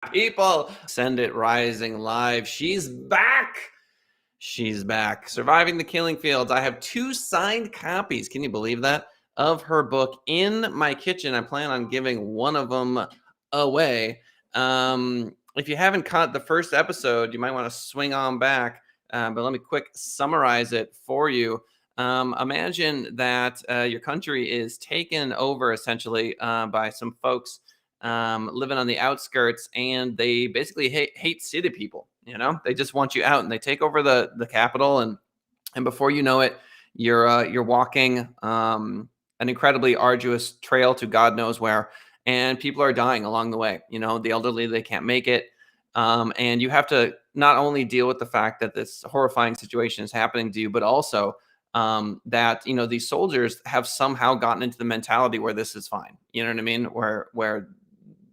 People, send it rising live. She's back. She's back. Surviving the Killing Fields. I have 2 signed copies. Can you believe that? Of her book in my kitchen. I plan on giving one of them away. If you haven't caught the first episode, you might want to swing on back. But let me quick summarize it for you. Imagine that your country is taken over essentially by some folks living on the outskirts, and they basically hate city people. You know, they just want you out, and they take over the capital, and before you know it, you're walking an incredibly arduous trail to God knows where, and people are dying along the way. You know, the elderly, they can't make it, and you have to not only deal with the fact that this horrifying situation is happening to you, but also that these soldiers have somehow gotten into the mentality where this is fine. You know what I mean? Where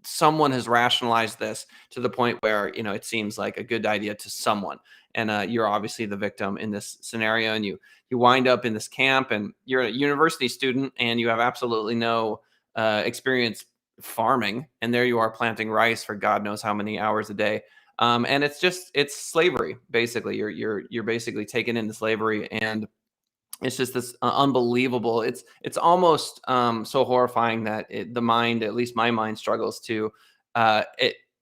someone has rationalized this to the point where it seems like a good idea to someone, and you're obviously the victim in this scenario, and you wind up in this camp, and you're a university student, and you have absolutely no experience farming, and there you are planting rice for God knows how many hours a day, and it's slavery basically. You're basically taken into slavery, and it's just this unbelievable. It's almost so horrifying that the mind, at least my mind, struggles to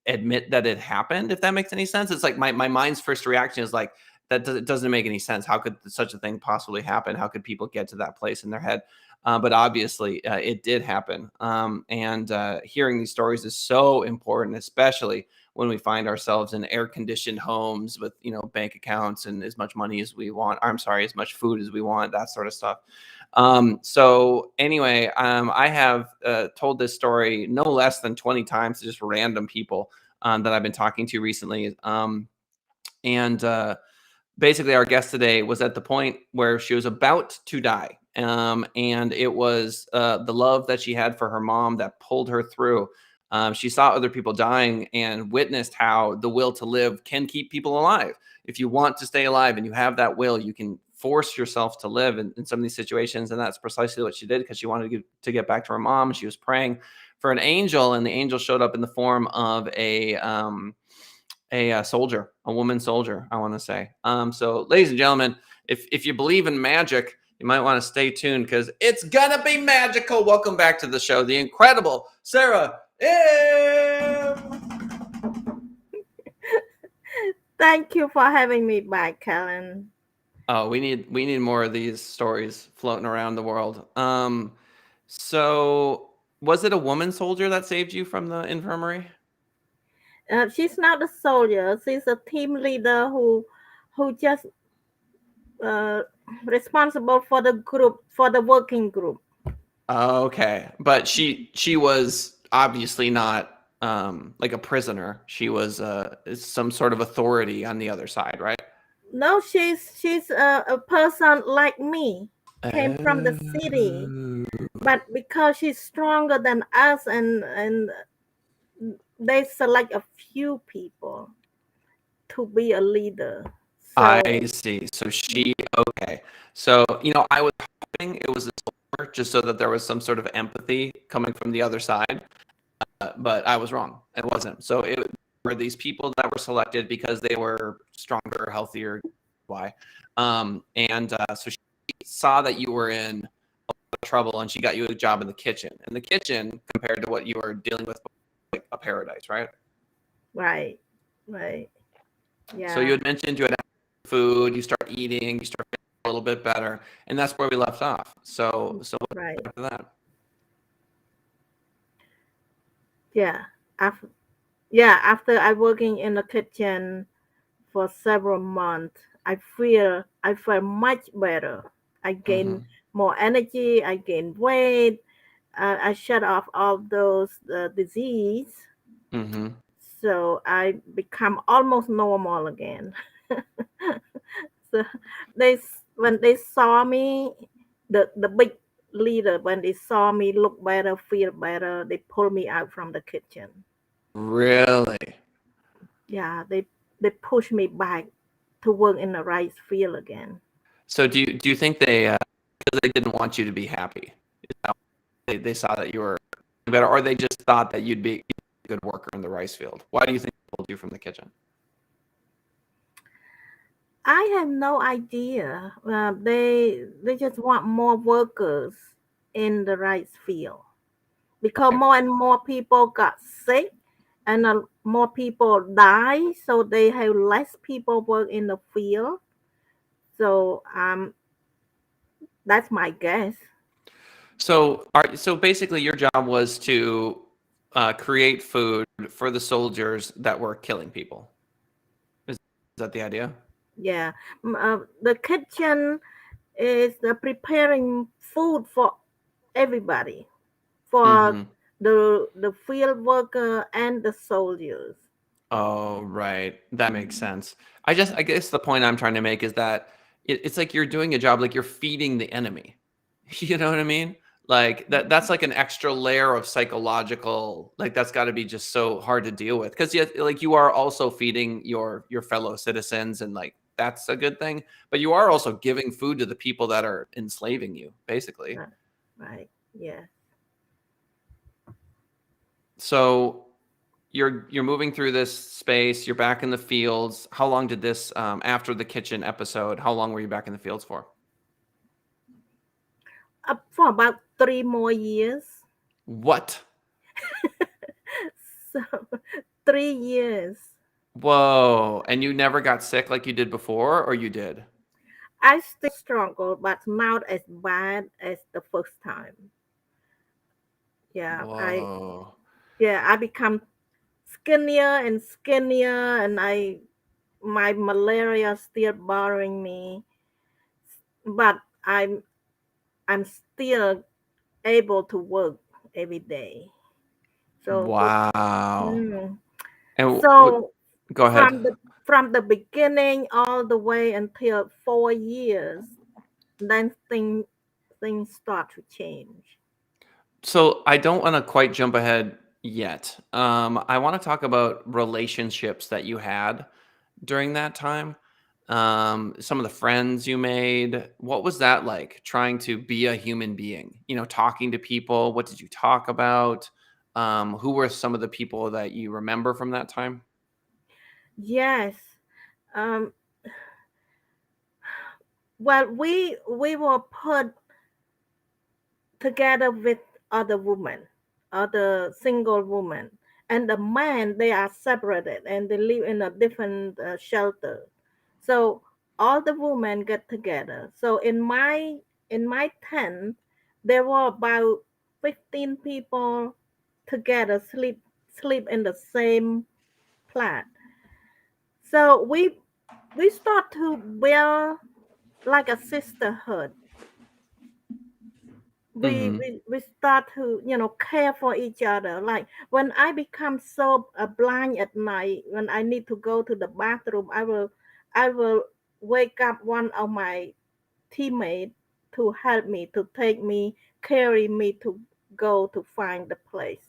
admit that it happened. If that makes any sense, it's like my mind's first reaction is like it doesn't make any sense. How could such a thing possibly happen? How could people get to that place in their head? But obviously, it did happen. And hearing these stories is so important, especially when we find ourselves in air-conditioned homes with, bank accounts and as much money as we want. I'm sorry, as much food as we want, that sort of stuff. So anyway, I have told this story no less than 20 times to just random people that I've been talking to recently. And basically, our guest today was at the point where she was about to die. And it was the love that she had for her mom that pulled her through. She saw other people dying and witnessed how the will to live can keep people alive. If you want to stay alive and you have that will, you can force yourself to live in some of these situations. And that's precisely what she did, because she wanted to get back to her mom. She was praying for an angel, and the angel showed up in the form of a soldier, a woman soldier, I want to say. So ladies and gentlemen, if you believe in magic, you might want to stay tuned, because it's gonna be magical. Welcome back to the show, the incredible Sara Im. Thank you for having me back, Kellen. Oh, we need more of these stories floating around the world. So was it a woman soldier that saved you from the infirmary? She's not a soldier. She's a team leader who just uh, responsible for the group, for the working group. Okay, but she was obviously not like a prisoner. She was some sort of authority on the other side, right? No, she's a person like me. Came from the city, but because she's stronger than us, and they select a few people to be a leader. So I see. So okay. So, I was hoping it was a soldier just so that there was some sort of empathy coming from the other side. But I was wrong. It wasn't. So it were these people that were selected because they were stronger, healthier. Why? So she saw that you were in a lot of trouble, and she got you a job in the kitchen. And the kitchen, compared to what you were dealing with, like a paradise, right? right. Yeah. So you had mentioned you had food, you start eating, you start getting a little bit better, and that's where we left off. So what Right. after that? Yeah. After I working in the kitchen for several months, I feel much better. I gain Mm-hmm. more energy. I gain weight. I shut off all those disease. Mm-hmm. So I become almost normal again. So when they saw me, the big leader, when they saw me look better, feel better, they pulled me out from the kitchen. Really? Yeah, they pushed me back to work in the rice field again. So do you think because they didn't want you to be happy? Is that why they saw that you were better, or they just thought that you'd be good worker in the rice field? Why do you think they pulled you from the kitchen? I have no idea. They just want more workers in the rice field because more and more people got sick and more people die, so they have less people work in the field. So that's my guess. So basically your job was to create food for the soldiers that were killing people. Is that the idea? Yeah, the kitchen is preparing food for everybody, for Mm-hmm. the field worker and the soldiers. Oh, right. That makes sense. I guess the point I'm trying to make is that it's like you're doing a job, like you're feeding the enemy. You know what I mean? Like that's like an extra layer of psychological, like that's got to be just so hard to deal with because yet like you are also feeding your fellow citizens and like that's a good thing, but you are also giving food to the people that are enslaving you, basically. Right. Yeah. So you're moving through this space, you're back in the fields. How long did this after the kitchen episode, how long were you back in the fields for? Up for about 3 more years. What? So 3 years. Whoa. And you never got sick like you did before, or you did? I still struggle, but not as bad as the first time. Yeah, Whoa. I become skinnier and skinnier, and my malaria still bothering me, but I'm still able to work every day. So Wow. mm, And so go ahead. from the beginning all the way until 4 years, then things start to change. So I don't want to quite jump ahead yet. I want to talk about relationships that you had during that time. Some of the friends you made. What was that like? Trying to be a human being. You know, talking to people. What did you talk about? Who were some of the people that you remember from that time? Yes. Um, well, we were put together with other women, other single women, and the men they are separated and they live in a different shelter. So all the women get together. So in my tent, there were about 15 people together sleep in the same flat. So we start to build like a sisterhood. we Mm-hmm. we, we start to care for each other. Like when I become so blind at night, when I need to go to the bathroom, I will wake up one of my teammates to help me, to take me, carry me to go to find the place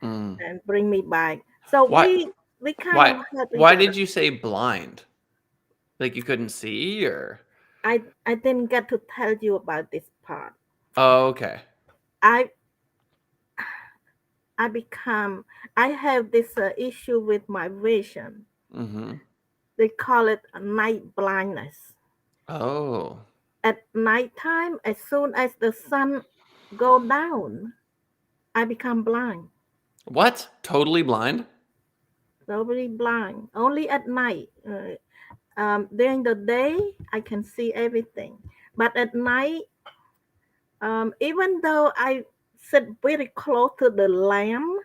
Mm. and bring me back. So Why? we kind Why? of help each Why other. did you say blind? Like you couldn't see, or? I didn't get to tell you about this part. Oh, okay. i I become, I have this issue with my vision. Mm-hmm. They call it a night blindness. Oh. At nighttime, as soon as the sun go down, I become blind. What? Totally blind? Totally blind. Only at night. During the day, I can see everything. But at night, even though I sit very close to the lamp,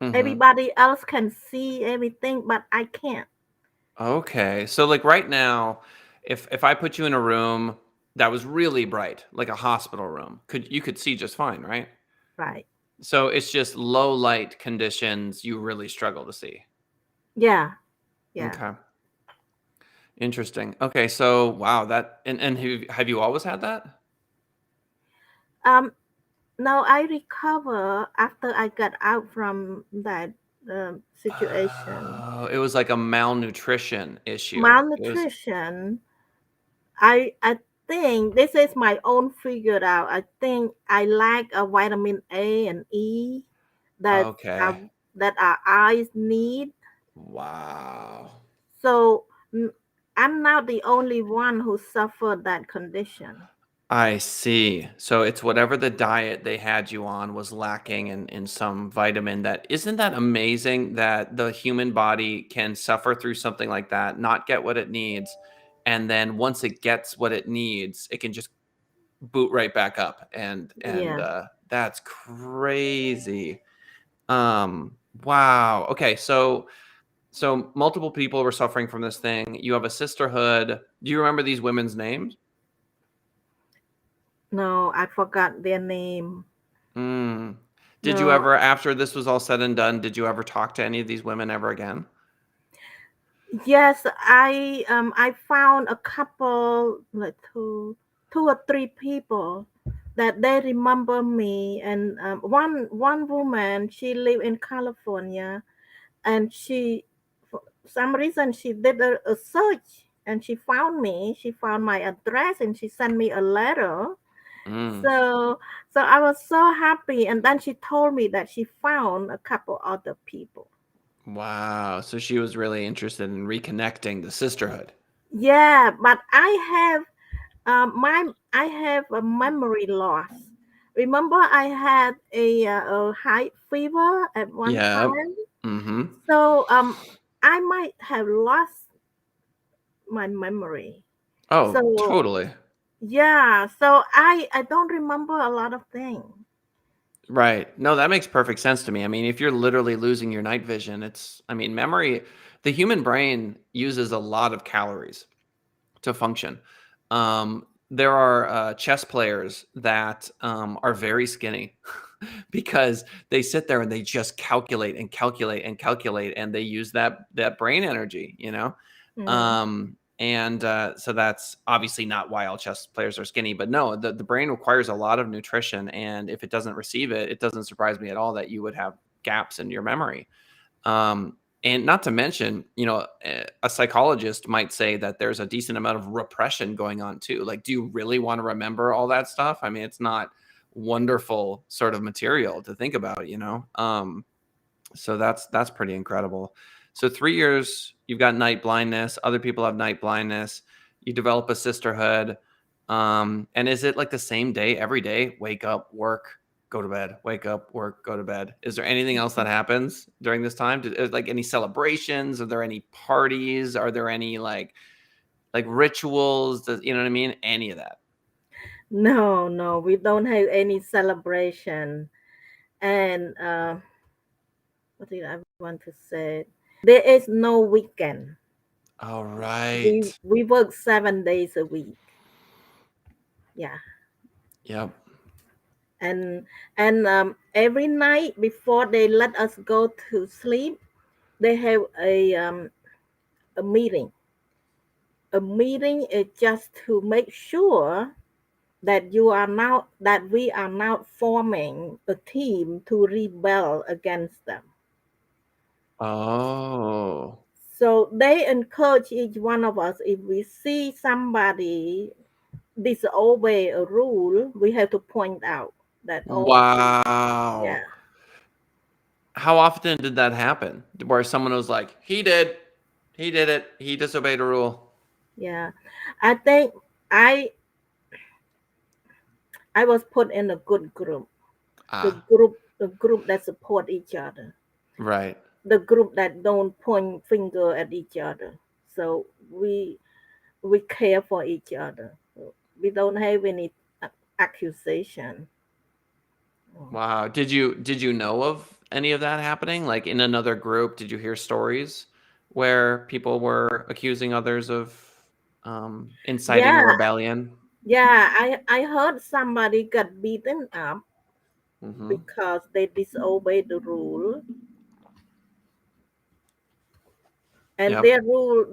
Mm-hmm. everybody else can see everything, but I can't. Okay. So like right now, if I put you in a room that was really bright, like a hospital room, you could see just fine, right? Right. So it's just low light conditions you really struggle to see. Yeah. Yeah. Okay. Interesting. Okay, so wow, that and have you always had that? Um, No, I recover after I got out from that situation. Oh, it was like a malnutrition issue. It was Malnutrition. I think this is my own figured out. I think I lack a vitamin A and E that are okay. that our eyes need. Wow. So I'm not the only one who suffered that condition. I see. So it's whatever the diet they had you on was lacking in some vitamin. That isn't that amazing that the human body can suffer through something like that, not get what it needs, and then once it gets what it needs, it can just boot right back up. And Yeah. that's crazy. Wow. Okay, so multiple people were suffering from this thing. You have a sisterhood. Do you remember these women's names? No, I forgot their name. Mm. Did you No. ever, after this was all said and done, did you ever talk to any of these women ever again? Yes, I found a couple, like two or three people that they remember me, and one woman, she lived in California, and she, for some reason, she did a search and she found me. She found my address and she sent me a letter. Mm. So so I was so happy, and then she told me that she found a couple other people. Wow. So she was really interested in reconnecting the sisterhood. Yeah, but I have a memory loss. Remember, I had a high fever at one Yeah. time, Mm-hmm. so I might have lost my memory. Oh, So totally. yeah, so I don't remember a lot of things. Right. No, that makes perfect sense to me. I mean, if you're literally losing your night vision, I mean, memory, the human brain uses a lot of calories to function. There are chess players that are very skinny because they sit there and they just calculate and calculate and calculate, and they use that brain energy, you know. Mm. So that's obviously not why all chess players are skinny, but no, the brain requires a lot of nutrition, and if it doesn't receive it, it doesn't surprise me at all that you would have gaps in your memory. And not to mention, you know, a psychologist might say that there's a decent amount of repression going on too. Like, do you really want to remember all that stuff? I mean, it's not wonderful sort of material to think about, you know? So that's pretty incredible. So 3 years, you've got night blindness. Other people have night blindness. You develop a sisterhood. And is it like the same day every day? Wake up, work, go to bed. Wake up, work, go to bed. Is there anything else that happens during this time? Like any celebrations? Are there any parties? Are there any like rituals? You know what I mean? Any of that? No, no, we don't have any celebration. And what did I want to say? There is no weekend. All right. We work 7 days a week. Yeah, Yep. and every night before they let us go to sleep, they have a meeting. A meeting is just to make sure that we are now forming a team to rebel against them. Oh. So they encourage each one of us, if we see somebody disobey a rule, we have to point out that, oh, Wow. yeah, How often did that happen? Where someone was like, he did it, he disobeyed a rule. yeah. I think I I was put in a good group, Ah, the group that support each other, right. the group that don't point finger at each other. So we care for each other. We don't have any accusation. Oh. Wow. Did you know of any of that happening? Like in another group, did you hear stories where people were accusing others of inciting a Yeah, rebellion? yeah. I heard somebody got beaten up Hmm. because they disobeyed the rule, and Yep.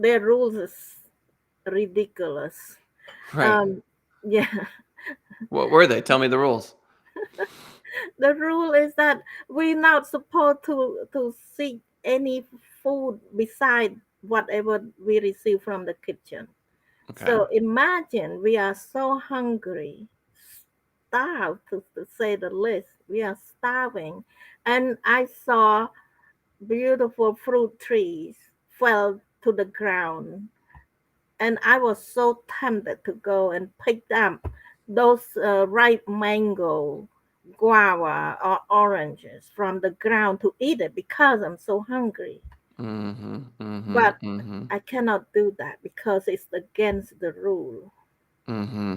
their rules is ridiculous. Right. Um, yeah. What were they? Tell me the rules. The rule is that we're not supposed to seek any food beside whatever we receive from the kitchen. Okay. So imagine we are so hungry, starved to say the least. We are starving. And I saw beautiful fruit trees fell to the ground, and I was so tempted to go and pick up those ripe mango, guava, or oranges from the ground to eat it because I'm so hungry. Mm-hmm. Mm-hmm. But Mm-hmm. I cannot do that because it's against the rule. Mm-hmm.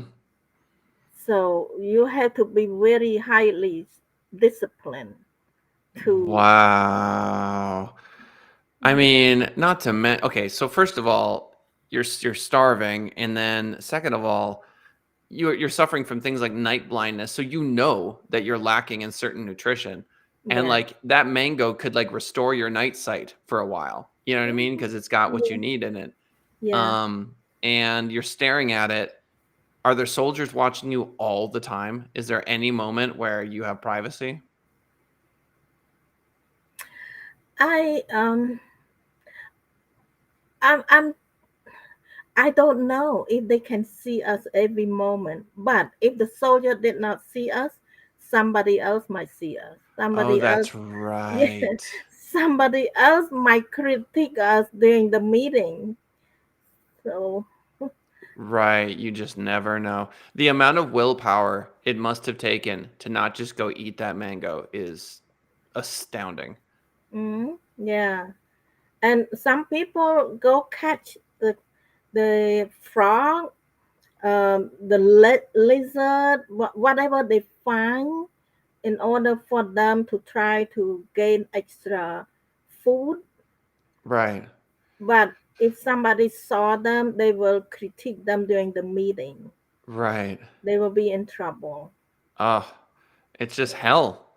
So you have to be very highly disciplined to. Wow. I mean, not to okay, so first of all, you're starving, and then second of all, you're suffering from things like night blindness, so you know that you're lacking in certain nutrition. And Yeah. like that mango could like restore your night sight for a while. You know what I mean? Because it's got what you Yeah. need in it. Yeah. And you're staring at it. Are there soldiers watching you all the time? Is there any moment where you have privacy? I um I'm I don't know if they can see us every moment, but if the soldier did not see us, somebody else might see us. Oh, Somebody else, that's yeah, right. somebody else might critique us during the meeting. So, Right, you just never know. The amount of willpower it must have taken to not just go eat that mango is astounding. yeah, and some people go catch the frog, the lizard, whatever they find, in order for them to try to gain extra food. Right, But if somebody saw them, they will critique them during the meeting. right. They will be in trouble. Oh, it's just hell.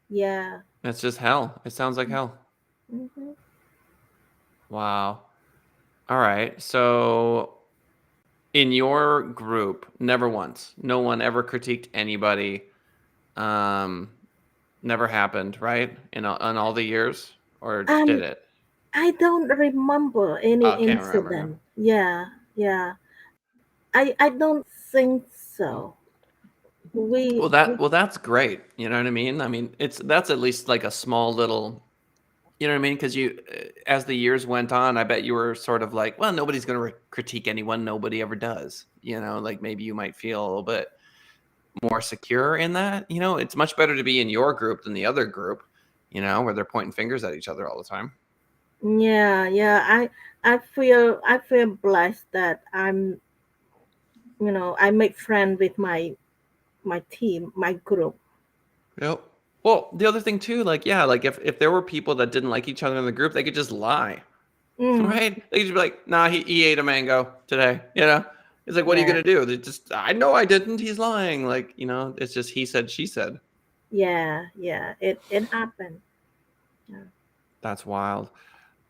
Yeah. It's just hell. It sounds like hell. Hmm. Wow. All right. So in your group, never once, no one ever critiqued anybody. Um, never happened, right? In all the years, or did Um, it? I don't remember any I can't remember. incident. Yeah, yeah. I don't think so. We, we Well, that's great. You know what I mean? I mean, that's at least like a small little. You know what I mean? Because as the years went on, I bet you were sort of like, well, nobody's going to critique anyone. Nobody ever does. You know, like maybe you might feel a little bit more secure in that. You know, it's much better to be in your group than the other group. You know, where they're pointing fingers at each other all the time. yeah, yeah. I feel blessed that I make friends with my team, my group. Yep. Well, the other thing too, like yeah, like if there were people that didn't like each other in the group, they could just lie. Mm, Right? They could just be like, nah, he ate a mango today. You know? It's like, what are you yeah, gonna do? They just I know I didn't, he's lying. Like, you know, it's just he said, she said. yeah, yeah. It happened. Yeah. That's wild.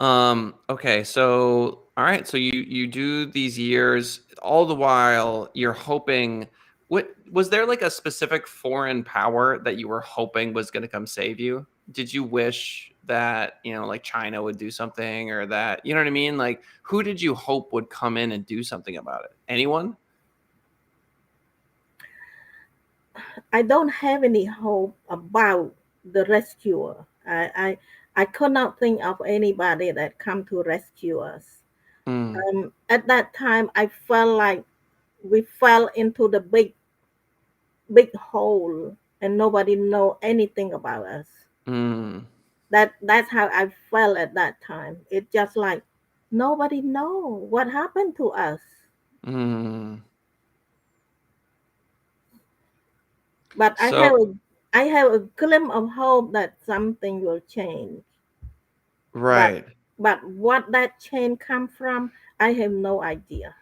Okay, so all right, so you do these years, all the while you're hoping what was there like a specific foreign power that you were hoping was gonna come save you? Did you wish that, you know, like China would do something or that, you know what I mean? Like who did you hope would come in and do something about it? Anyone? I don't have any hope about the rescuer. I could not think of anybody that come to rescue us. Mm, At that time, I felt like we fell into the big hole, and nobody know anything about us. mm, That's how I felt at that time. It just like nobody know what happened to us. mm. But So I have a glimpse of hope that something will change. But right, but what that change come from, I have no idea.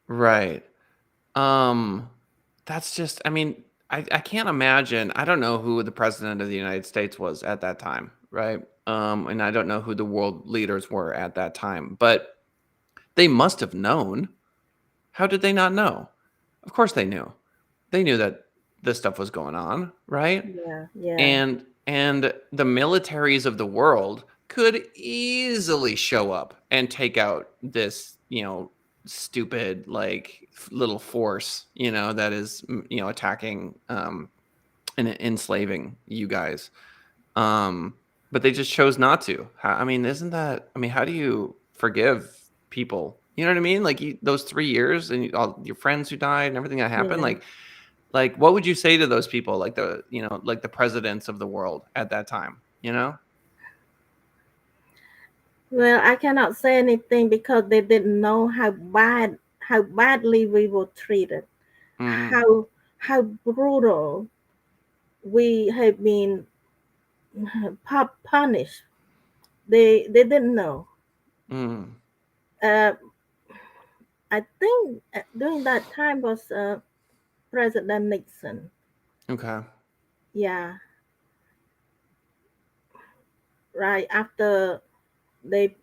right. Um, that's just I mean, I can't imagine. I don't know who the president of the United States was at that time, right? And I don't know who the world leaders were at that time, but they must have known. How did they not know? Of course they knew. They knew that this stuff was going on, right? Yeah, yeah, And the militaries of the world could easily show up and take out this, you know, stupid like little force, you know, that is, you know, attacking and enslaving you guys. Um but they just chose not to. I mean, isn't that? I mean, how do you forgive people? You know what I mean? Like those 3 years and all your friends who died and everything that happened. Yeah. Like, what would you say to those people? Like like the presidents of the world at that time. You know? Well, I cannot say anything because they didn't know how badly we were treated, Mm, how brutal we have been punished. They didn't know. mm, Uh, I think during that time was President Nixon. okay. Yeah, right after they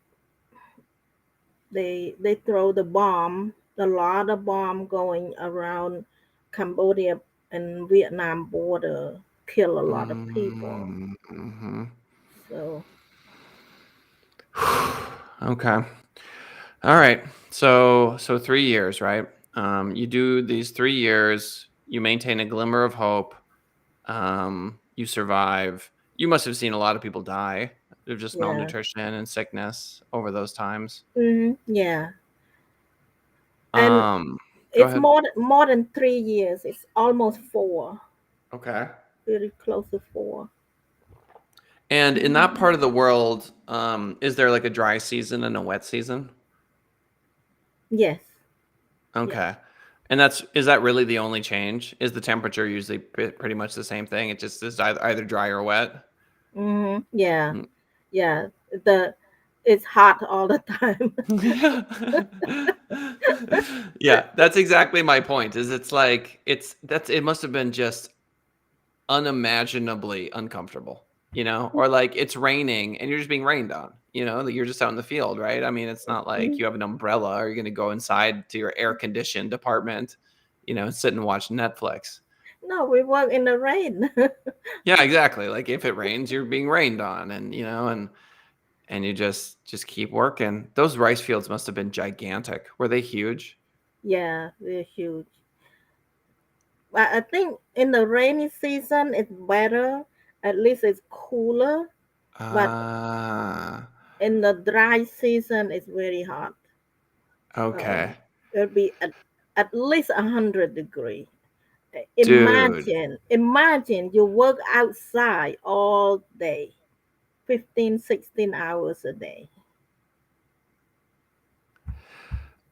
they throw the bomb, a lot of bomb going around Cambodia and Vietnam border, kill a lot of people. Mm-hmm. So Okay. All right. So 3 years, right? You do these 3 years. You maintain a glimmer of hope. You survive. You must have seen a lot of people die of just yeah, malnutrition and sickness over those times. yeah, and Um, Go it's ahead. more than 3 years. It's almost four, Okay. very close to four. And in that part of the world, is there like a dry season and a wet season? Yes, yes, Okay. And is that really the only change? Is the temperature usually pretty much the same thing? It just is either dry or wet? yeah, Mm. yeah. The it's hot all the time. Yeah, that's exactly my point. Is it's like it must have been just unimaginably uncomfortable, or like it's raining and you're just being rained on, like you're just out in the field, right? I mean, it's not like you have an umbrella or you're going to go inside to your air conditioned apartment, and sit and watch Netflix. No, we work in the rain. Yeah, exactly. Like if it rains, you're being rained on, and and you just keep working. Those rice fields must have been gigantic. Were they huge? Yeah, they're huge. But I think in the rainy season it's better. At least it's cooler. But Ah, in the dry season it's very hot. okay. It'll be at least 100 degrees. Dude. Imagine you work outside all day, 15, 16 hours a day.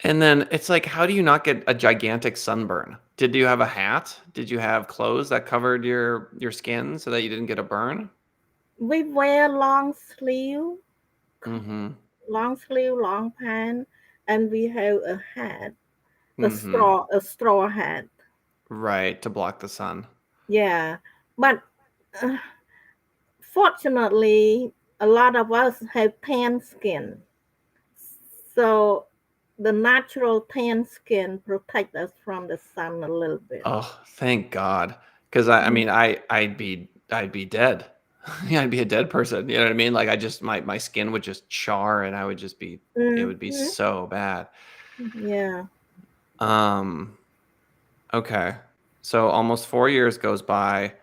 And then it's like, how do you not get a gigantic sunburn? Did you have a hat? Did you have clothes that covered your skin so that you didn't get a burn? We wear Mm-hmm. long sleeve, long pants, and we have a hat, Mm-hmm. a straw hat. Right, to block the sun. Yeah, but uh, fortunately, a lot of us have tan skin, so the natural tan skin protect us from the sun a little bit. Oh, thank God. Because I Mm, mean, I'd be dead. Yeah, I'd be a dead person. You know what I mean? Like I just my skin would just char and it would be mhm, so bad. yeah, Um, okay. So almost 4 years goes by.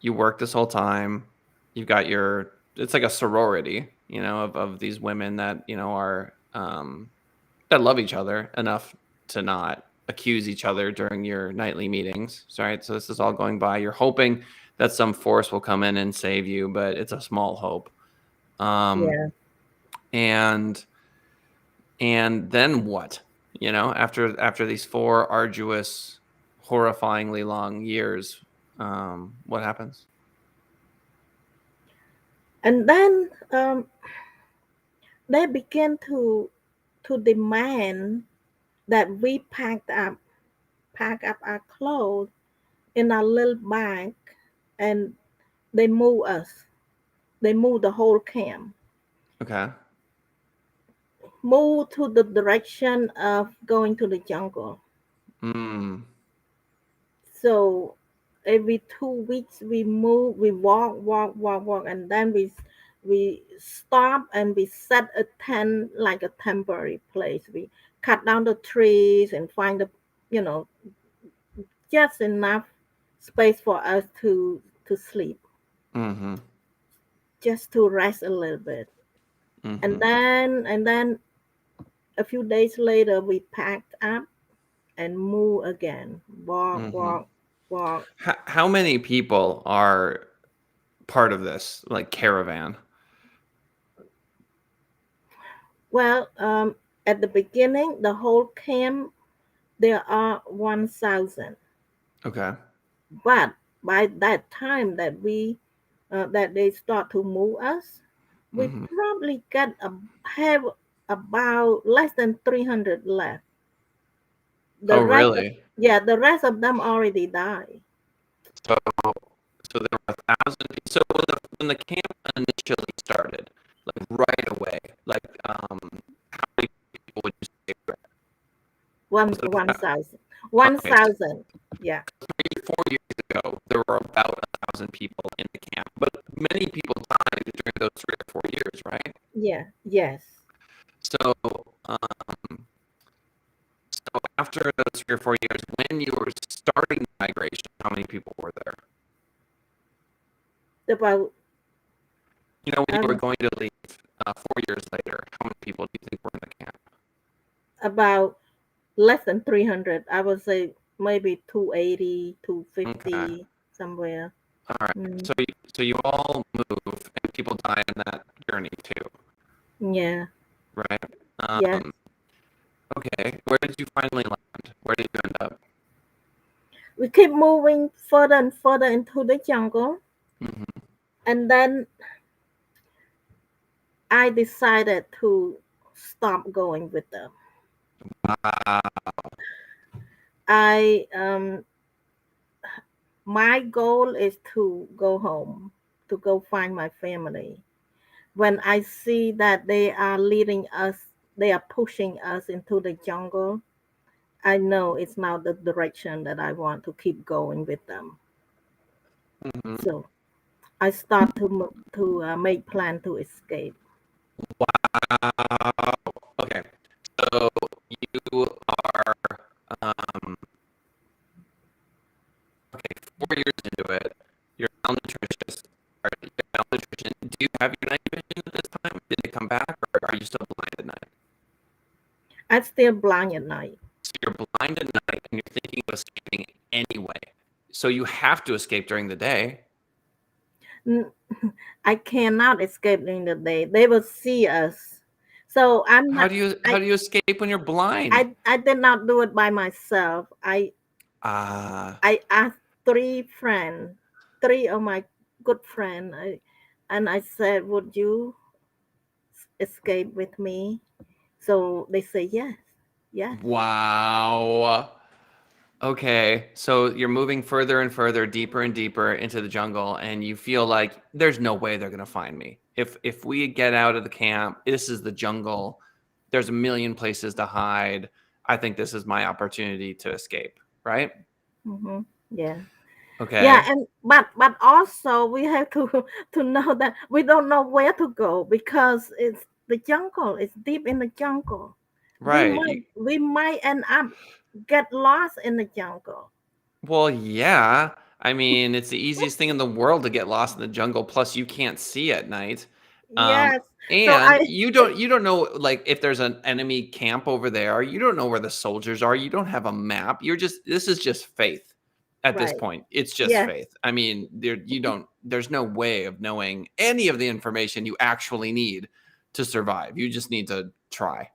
You work this whole time. You've got it's like a sorority, of these women that, are that love each other enough to not accuse each other during your nightly meetings. So, right. So this is all going by. You're hoping that some force will come in and save you, but it's a small hope. Um, yeah. and then what? After these 4 arduous, horrifyingly long years, what happens? And then they began to demand that we pack up our clothes in a little bag, and they move us. They move the whole camp. Okay. Move to the direction of going to the jungle. Mm, So every 2 weeks we move, we walk, and then we stop and we set a tent like a temporary place. We cut down the trees and find you know, just enough space for us to sleep. mm-hmm. just to rest a little bit. And Mm-hmm. then a few days later we packed up and moved again. Walk, Mm-hmm. walk, walk. How many people are part of this like caravan? Well, at the beginning, the whole camp there are 1,000. Okay. But by that time that they start to move us, we Mm-hmm. probably have about less than 300 left. The Oh, rest, really? yeah, the rest of them already died. So, so there were 1,000 people. So when the camp initially started, like right away, like how many people would you say were there? One Was it one about, thousand. okay, so 1,000. Yeah. 4 years ago, there were about 1,000 people in the camp, but many people died during those 3 or 4 years, right? Yeah. Yes. So, so after those 3 or 4 years, when you were starting the migration, how many people were there? About You know, when you were um going to leave 4 years later, how many people do you think were in the camp? about less than 300. I would say maybe 280, Okay. 250 somewhere. All right. Mm, So you all move and people die in that journey too, yeah. right? Yes. Okay. Where did you finally land? Where did you end up? We keep moving further and further into the jungle, Mm-hmm. and then I decided to stop going with them. Wow. I My goal is to go home, to go find my family. When I see that they are leading us, they are pushing us into the jungle, I know it's not the direction that I want to keep going with them. Mm-hmm. So I start to make plan to escape. Wow. Okay. So you are um okay, 4 years into it. You're malnutritious. You're malnutrition. Do you have your night vision at this time? Did it come back, or are you still blind at night? I'm still blind at night. So you're blind at night and you're thinking of escaping anyway. So you have to escape during the day. N- I cannot escape during the day. They will see us. So I'm How not. do you escape when you're blind? I did not do it by myself. Ah, I asked three of my good friends, and I said, "Would you escape with me?" So they say yes, yes, wow. Okay, so you're moving further and further, deeper and deeper into the jungle, and you feel like there's no way they're gonna find me. If we get out of the camp, this is the jungle. There's a million places to hide. I think this is my opportunity to escape, right? hmm yeah, yeah, Okay. and but also we have to to know that we don't know where to go because it's the jungle. It's deep in the jungle. Right. We might end up get lost in the jungle. Well, yeah. I mean, it's the easiest thing in the world to get lost in the jungle. Plus, you can't see at night, Yes. So and I you don't know like if there's an enemy camp over there. You don't know where the soldiers are. You don't have a map. This is just faith at this right. point. It's just Yes. faith. I mean, there's no way of knowing any of the information you actually need to survive. You just need to try.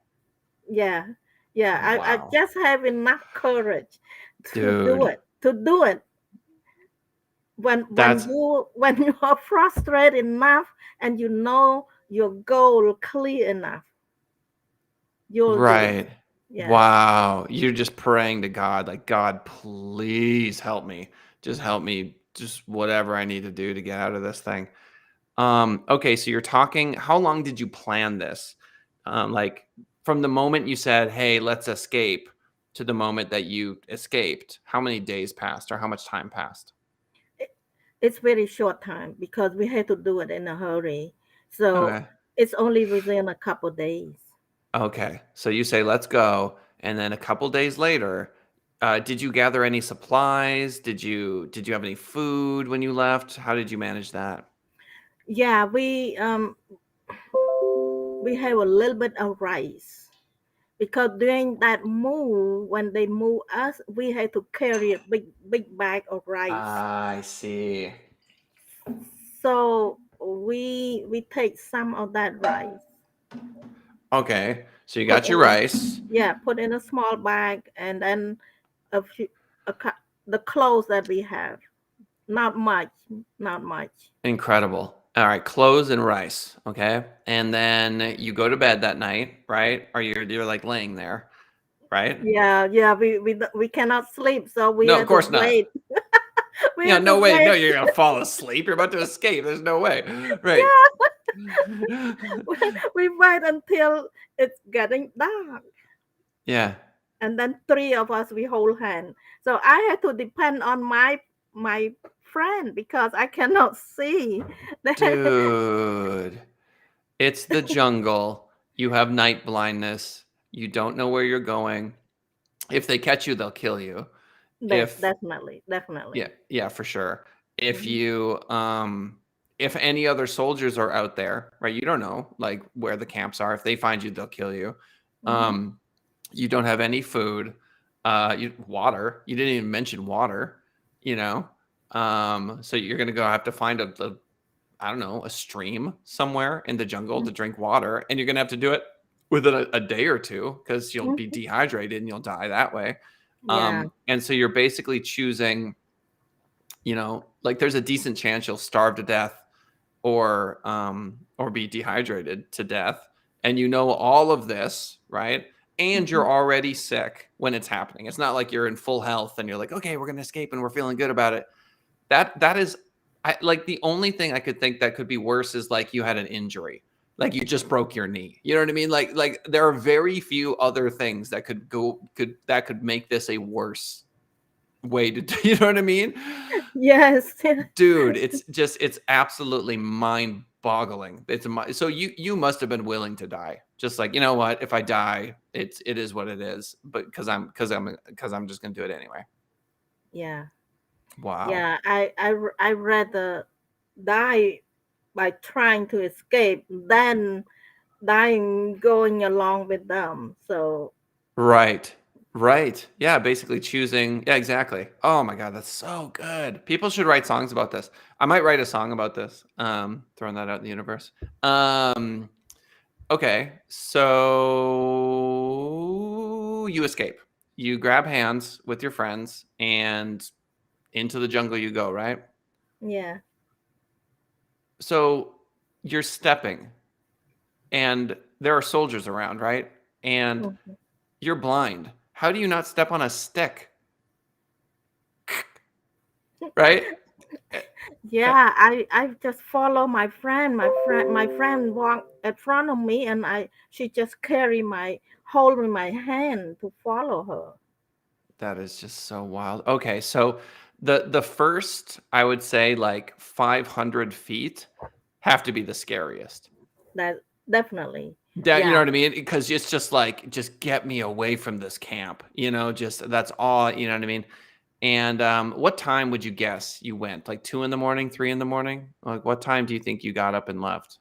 Yeah. Yeah. I Wow, just have enough courage to do dude, it. To do it that's when you are frustrated enough and you know your goal clear enough, you'll do it. right. Yes. Wow. You're just praying to God, like, God, please help me. Just help me. Just whatever I need to do to get out of this thing. Okay, so you're talking, how long did you plan this? Like from the moment you said, hey, let's escape to the moment that you escaped, how many days passed or how much time passed? It, it's very short time because we had to do it in a hurry. So Okay. it's only within a couple days. Okay. So you say, let's go. And then a couple days later, did you gather any supplies? Did you have any food when you left? How did you manage that? Yeah, we have a little bit of rice because during that move, when they move us, we had to carry a big bag of rice. I see. So we take some of that rice, Okay, so you put got your in a rice. yeah, put in a small bag, and then a few the clothes that we have. Not much, not much. Incredible. All right, clothes and rice. Okay, and then you go to bed that night, right? Or you're like laying there, right? Yeah, yeah. We cannot sleep, so we No, of have to course not. wait. We You know, have to no way. No, wait. you're gonna fall asleep. You're about to escape. There's no way. Right. Yeah, we wait until it's getting dark, Yeah. and then three of us we hold hand. So I had to depend on my friend because I cannot see. Dude, it's the jungle. You have night blindness. You don't know where you're going. If they catch you, they'll kill you. If Definitely, Yeah, definitely. yeah, for sure. If Mhm, you if any other soldiers are out there, right? You don't know like where the camps are. If they find you, they'll kill you. mhm, Um you don't have any food. Water. You didn't even mention water, you know. So you're going to go have to find a I don't know, a stream somewhere in the jungle to mhm, drink water, and you're going to have to do it within a day or two because you'll be mhm. dehydrated and you'll die that way. Yeah. And so you're basically choosing, like there's a decent chance you'll starve to death or be dehydrated to death. And you know all of this, right? And Mhm. you're already sick when it's happening. It's not like you're in full health and you're like, okay, we're gonna escape and we're feeling good about it. That is like the only thing I could think that could be worse is like you had an injury. Like you just broke your knee. You know what I mean? Like there are very few other things that could make this a worse way to do, you know what I mean? Yes. Dude, it's absolutely mind-boggling. So you must have been willing to die. Just like, you know what? If I die, it is what it is. But because I'm just gonna do it anyway. Yeah. Wow. Yeah. I rather die by trying to escape than dying going along with them. So Right. Right. Yeah, basically choosing. Yeah, exactly. Oh my God, that's so good. People should write songs about this. I might write a song about this. Throwing that out in the universe. Um, Okay, so you escape. You grab hands with your friends and into the jungle you go, right? yeah. So you're stepping and there are soldiers around, right? And Mhm. you're blind. How do you not step on a stick? Right? Eh, eh, Yeah, I just follow my friend. My friend walked in front of me, and I she just carry my holding my hand to follow her. That is just so wild. Okay, so the first, I would say, like 500 feet have to be the scariest. That definitely. That, you know Yeah. what I mean? Because it's just like, just get me away from this camp. Just that's all. You know what I mean? And what time would you guess you went? Like 2 in the morning, 3 in the morning? Like what time do you think you got up and left?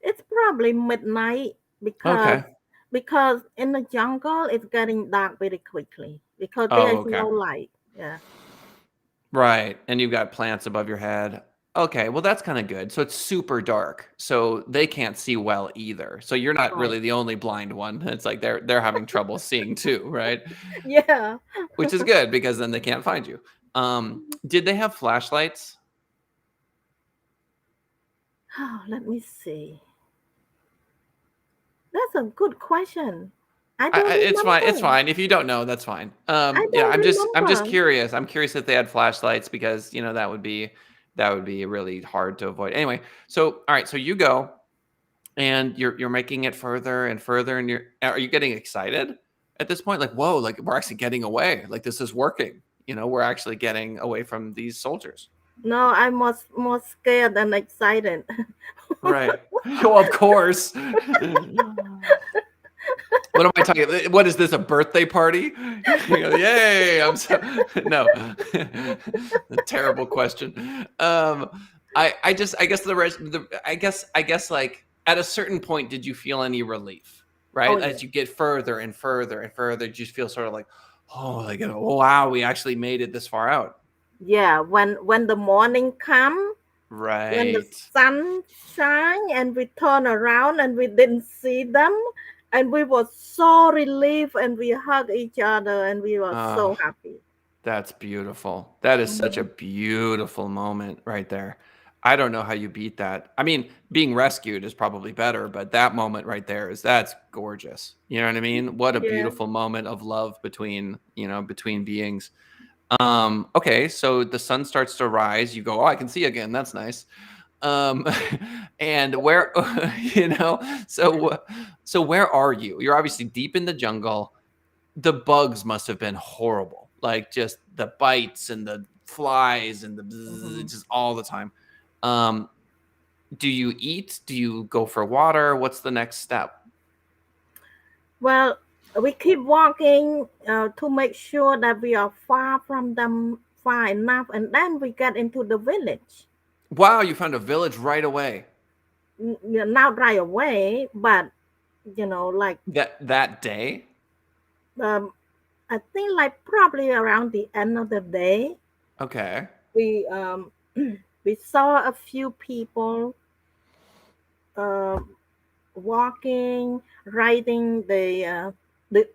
It's probably midnight because Okay. because in the jungle it's getting dark very quickly because there Oh, is okay. no light. Yeah. Right. And you've got plants above your head. Okay, well that's kind of good. So it's super dark. So they can't see well either. So you're not Right. really the only blind one. It's like they're having trouble seeing too, right? Yeah. Which is good because then they can't find you. Did they have flashlights? Oh, let me see. That's a good question. I don't It's fine. It's remember. fine. If you don't know, that's fine. I Yeah, don't I'm just remember. curious. I'm curious if they had flashlights because that would be really hard to avoid. Anyway, so all right, so you go and you're making it further and further, and are you getting excited at this point? Like, whoa, like we're actually getting away. Like this is working. We're actually getting away from these soldiers. No, I'm more scared than excited. Right. Well, of course. What am I talking? What is this? A birthday party? Yay! I'm so no. Terrible question. I just I guess the rest the I guess like at a certain point did you feel any relief, Oh right? yeah. As you get further and further and further, you just feel sort of like, oh, like oh, wow, we actually made it this far out. Yeah, when the morning come, when the Right. sun shine and we turn around and we didn't see them, and we were so relieved and we hug each other and we were Oh, so happy. that's beautiful. That is such a Mhm. beautiful moment right there. I don't know how you beat that. I mean, being rescued is probably better, but that moment right there is that's gorgeous. You know what I mean? What a Yeah. beautiful moment of love between, between beings. Okay, so the sun starts to rise. You go, oh, I can see again. That's nice. Um, and where, you know, so so where are you? You're obviously deep in the jungle. The bugs must have been horrible, like just the bites and the flies and the Mhm. just all the time. Um, do you eat? Do you go for water? What's the next step? Well, we keep walking to make sure that we are far from them, far enough, and then we get into the village. Wow, you found a village right away. Not right away, but like That day. um, I think like probably around the end of the day, Okay. we we saw a few people uh, walking, riding the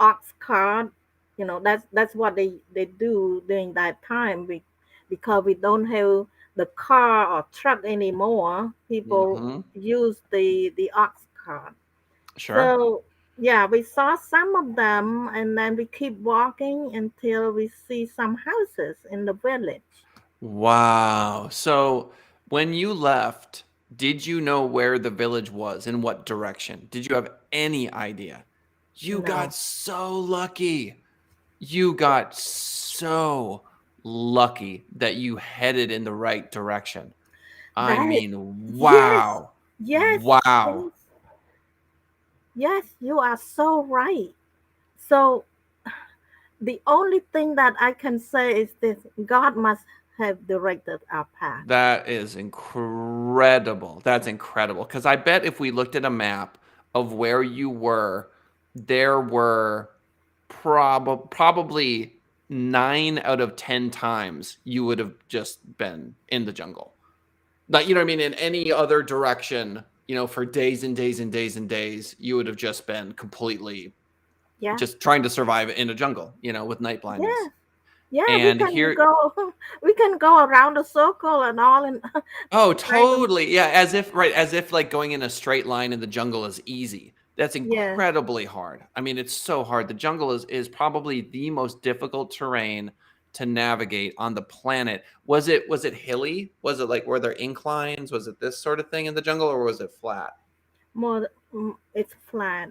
ox cart. That's what they do during that time. Because we don't have the car or truck anymore. People Hmm. use the ox cart. Sure. So yeah, we saw some of them, and then we keep walking until we see some houses in the village. Wow. So when you left, did you know where the village was? In what direction? Did you have any idea? You got No, so lucky. You got so lucky that you headed in the right direction. I that mean, yes, wow. yes, Wow. yes, yes. You are so right. So the only thing that I can say is this: God must have directed our path. That is incredible. That's incredible. Because I bet if we looked at a map of where you were, there were probably 9 out of 10 times you would have just been in the jungle. Like, you know what I mean? In any other direction, for days and days and days and days, you would have just been completely Yeah, just trying to survive in a jungle, with night blindness. yeah, yeah. We And can here, go. We can go around the circle and all, and oh, try to. totally. Yeah, as if right, as if like going in a straight line in the jungle is easy. That's Yeah. incredibly hard. I mean, it's so hard. The jungle is probably the most difficult terrain to navigate on the planet. Was it hilly? Was it like were there inclines? Was it this sort of thing in the jungle or was it flat? It's flat.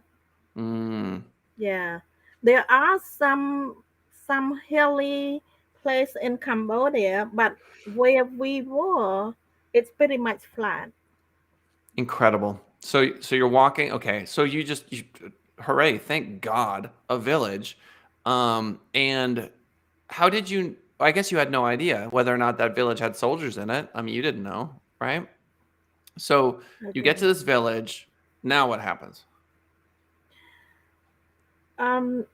Mm, Yeah, there are some hilly place in Cambodia, but where we were, it's pretty much flat. incredible. So you're walking. Okay, so hooray! Thank God, a village. And how did you? I guess you had no idea whether or not that village had soldiers in it. I mean, you didn't know, right? So I you get to didn't. this village. Now what happens? Um,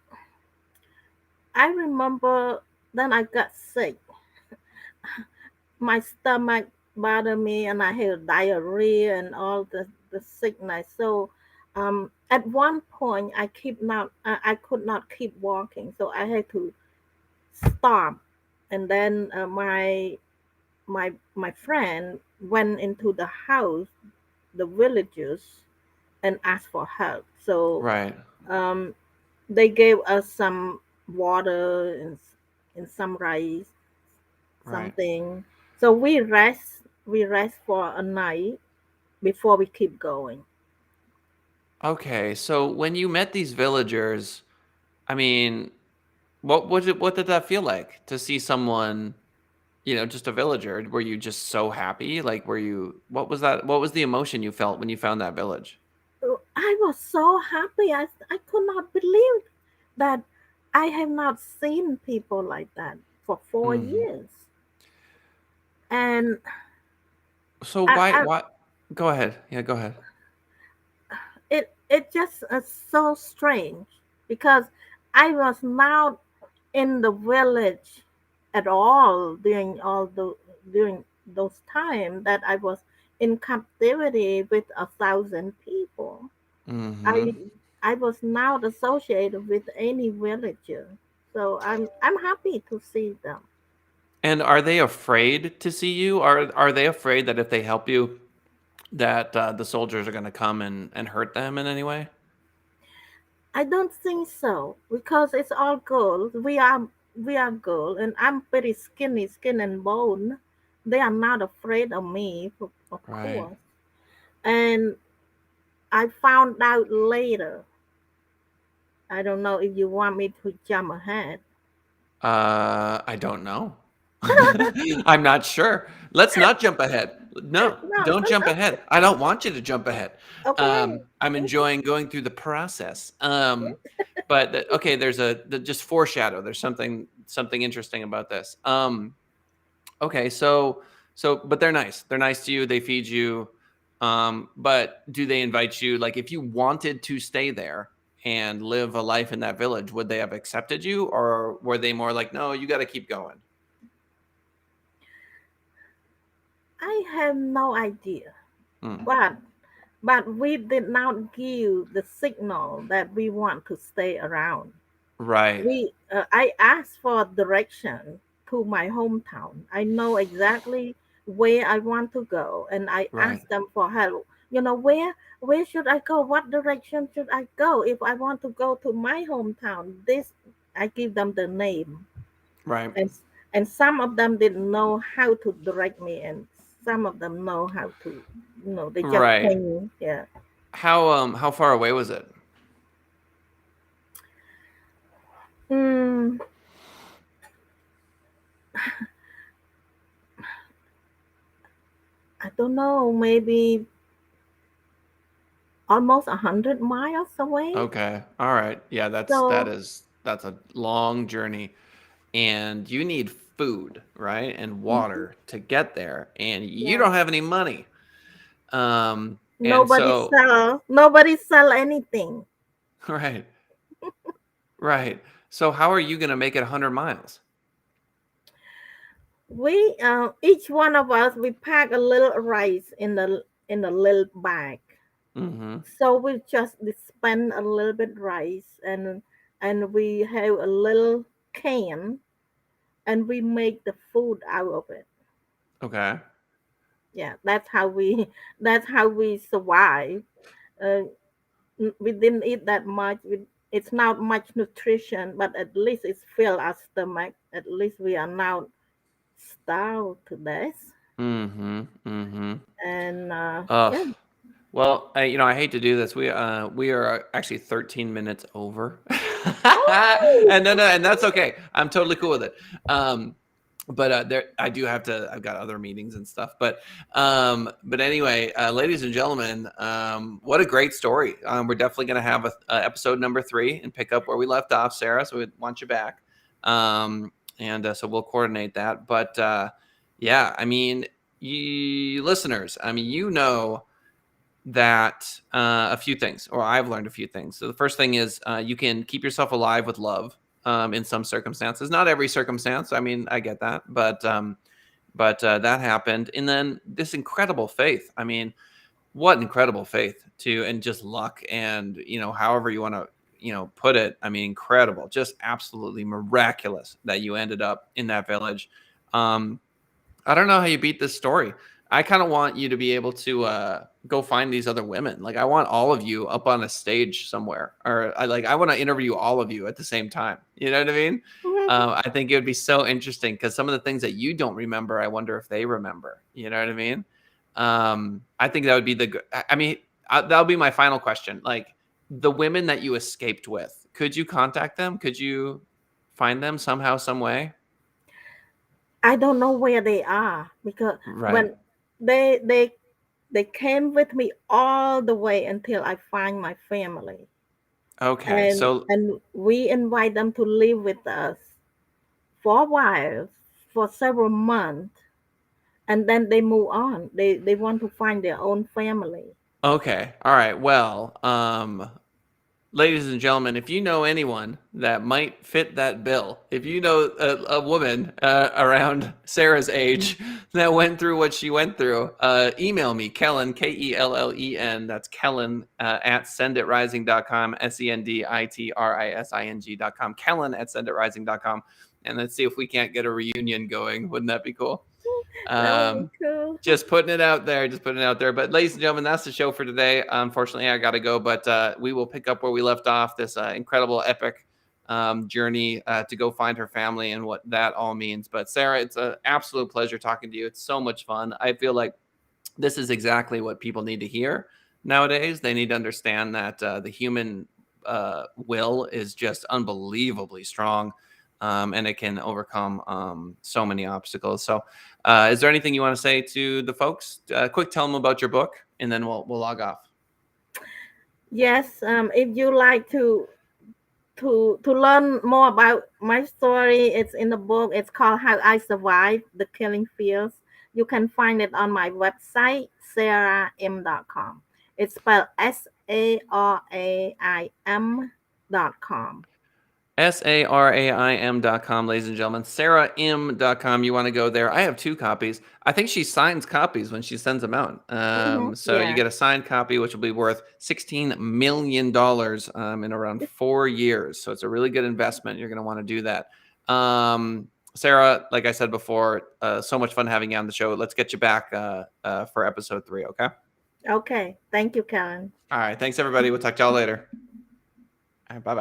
I remember then I got sick. My stomach bothered me, and I had diarrhea and all the sickness. So, at one point, I could not keep walking, so I had to stop. And then my friend went into the house, the villagers, and asked for help. So Right, um, they gave us some water and some rice, right. something. So we rest for a night before we keep going. Okay, so when you met these villagers, I mean, what did that feel like to see someone, just a villager? Were you just so happy? Like, what was that? What was the emotion you felt when you found that village? So I was so happy. I could not believe that I have not seen people like that for four Hmm. years. And So I, why I why go ahead. Yeah, go ahead. it just so strange because I was not in the village at all during those time that I was in captivity with 1,000 people. I Mhm. I was not associated with any villager, so I'm happy to see them. And are they afraid to see you? Are they afraid that if they help you that the soldiers are going to come and hurt them in any way? I don't think so because it's all girls. We are girl, and I'm pretty skinny, skin and bone. They are not afraid of me, of Right. course. And I found out later. I don't know if you want me to jump ahead. I don't know. I'm not sure. Let's not jump ahead. No, No, don't jump ahead. I don't want you to jump ahead. okay. I'm enjoying going through the process. Okay, just foreshadow. There's something interesting about this. Okay, but they're nice. They're nice to you. They feed you. But do they invite you? Like, if you wanted to stay there and live a life in that village, would they have accepted you, or were they more like, no, you got to keep going? I have no idea, Hmm. but we did not give the signal that we want to stay around. Right, I asked for direction to my hometown. I know exactly where I want to go, and I right, asked them for help. Where should I go? What direction should I go if I want to go to my hometown? This I give them the name, right, and some of them didn't know how to direct me, and some of them know how to. They just right. came. Yeah. How far away was it? Mm, I don't know. Maybe almost 100 miles away. Okay, all right. Yeah, So that's a long journey, and you need food, right, and mhm, water to get there, and you yeah, don't have any money. And nobody so, sell nobody sell anything. right, right. So how are you going to make it 100 miles? We each one of us we pack a little rice in a little bag. Mhm. So we just spend a little bit rice and we have a little can and we make the food out of it. Okay. Yeah, that's how we survive. Uh, we didn't eat that much. It's not much nutrition, but at least it's fill our stomach. At least we are now starved to death. Mhm. Mhm. And Ugh. yeah. Well, I hate to do this. We are actually 13 minutes over. Oh, And no, and that's okay. I'm totally cool with it. But I do have to. I've got other meetings and stuff. But anyway, ladies and gentlemen, what a great story. We're definitely going to have a episode number 3 and pick up where we left off, Sarah. So we want you back. And so we'll coordinate that. But yeah, I mean, you listeners, I mean, that a few things, or I've learned a few things. So the first thing is you can keep yourself alive with love in some circumstances. Not every circumstance. I mean, I get that, but that happened. And then this incredible faith. I mean, what incredible faith to and just luck and however you want to put it. I mean, incredible, just absolutely miraculous that you ended up in that village. Um, I don't know how you beat this story. I kind of want you to be able to go find these other women. Like I want all of you up on a stage somewhere, or I want to interview all of you at the same time. You know what I mean? I think it would be so interesting because some of the things that you don't remember, I wonder if they remember. You know what I mean? I think that would be I mean, that'll be my final question. Like the women that you escaped with, could you contact them? Could you find them somehow, some way? I don't know where they are because Right. when they they they came with me all the way until I find my family, Okay. and So we invite them to live with us for a while, for several months, and then they move on. They want to find their own family. Okay. All right. Well, ladies and gentlemen, if you know anyone that might fit that bill, if you know a woman around Sarah's age that went through what she went through, email me, Kellen, Kellen. That's Kellen at senditrising.com, senditrising.com, Kellen at senditrising.com. And let's see if we can't get a reunion going. Wouldn't that be cool? That would be cool. Just putting it out there. But ladies and gentlemen, that's the show for today. Unfortunately, I got to go, but we will pick up where we left off, this incredible epic journey to go find her family and what that all means. But Sarah, it's an absolute pleasure talking to you. It's so much fun. I feel like this is exactly what people need to hear nowadays. They need to understand that the human will is just unbelievably strong. And it can overcome so many obstacles. So is there anything you want to say to the folks? Quick, tell them about your book, and then we'll log off. Yes, if you like to learn more about my story, it's in the book. It's called How I Survived the Killing Fields. You can find it on my website, saraim.com. It's spelled SARAIM.com. SARAIM.com, ladies and gentlemen. SaraIm.com. You want to go there. I have 2 copies. I think she signs copies when she sends them out. So you get a signed copy, which will be worth $16 million in around 4 years. So it's a really good investment. You're going to want to do that. Sarah, like I said before, so much fun having you on the show. Let's get you back for episode 3, okay? Okay. Thank you, Karen. All right. Thanks, everybody. We'll talk to y'all later. All right. Bye-bye.